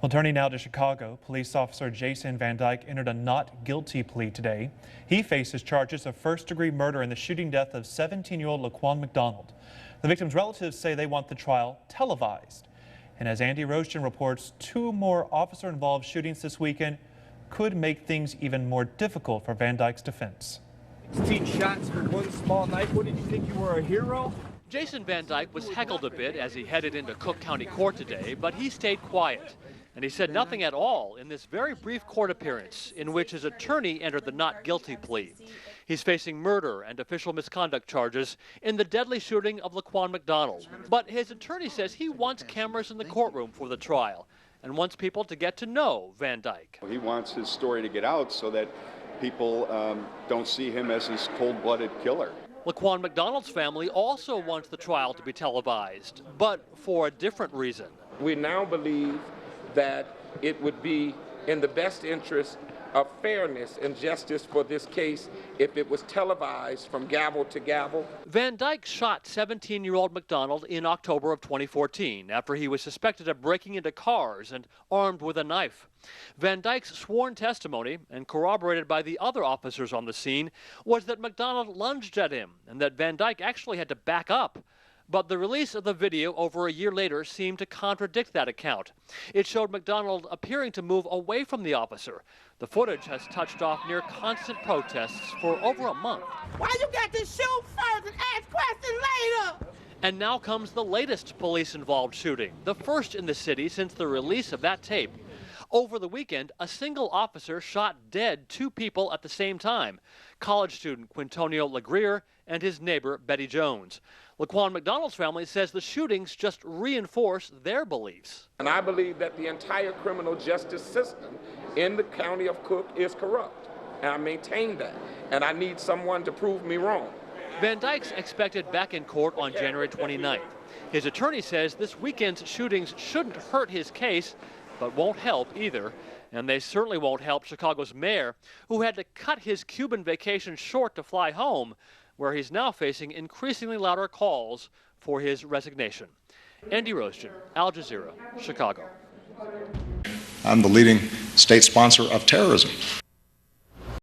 Well, turning now to Chicago, police officer Jason Van Dyke entered a not guilty plea today. He faces charges of first-degree murder in the shooting death of 17-year-old Laquan McDonald. The victim's relatives say they want the trial televised. And as Andy Roaston reports, 2 more officer-involved shootings this weekend could make things even more difficult for Van Dyke's defense. 16 shots for one small knife. What, did you think you were a hero? Jason Van Dyke was heckled a bit as he headed into Cook County Court today, but he stayed quiet. And he said nothing at all in this very brief court appearance in which his attorney entered the not guilty plea. He's facing murder and official misconduct charges in the deadly shooting of Laquan McDonald. But his attorney says he wants cameras in the courtroom for the trial and wants people to get to know Van Dyke. He wants his story to get out so that people don't see him as this cold-blooded killer. Laquan McDonald's family also wants the trial to be televised, but for a different reason. We now believe that it would be in the best interest of fairness and justice for this case if it was televised from gavel to gavel. Van Dyke shot 17-year-old McDonald in October of 2014 after he was suspected of breaking into cars and armed with a knife. Van Dyke's sworn testimony, and corroborated by the other officers on the scene, was that McDonald lunged at him and that Van Dyke actually had to back up. But the release of the video over a year later seemed to contradict that account. It showed McDonald appearing to move away from the officer. The footage has touched off near constant protests for over a month. Why you got to shoot first and ask questions later? And now comes the latest police-involved shooting, the first in the city since the release of that tape. Over the weekend, a single officer shot dead 2 people at the same time, college student Quintonio LaGreer and his neighbor Betty Jones. Laquan McDonald's family says the shootings just reinforce their beliefs. And I believe that the entire criminal justice system in the county of Cook is corrupt. And I maintain that. And I need someone to prove me wrong. Van Dyke's expected back in court on January 29th. His attorney says this weekend's shootings shouldn't hurt his case, but won't help either. And they certainly won't help Chicago's mayor, who had to cut his Cuban vacation short to fly home, where he's now facing increasingly louder calls for his resignation. Andy Roaston, Al Jazeera, Chicago. I'm the leading state sponsor of terrorism.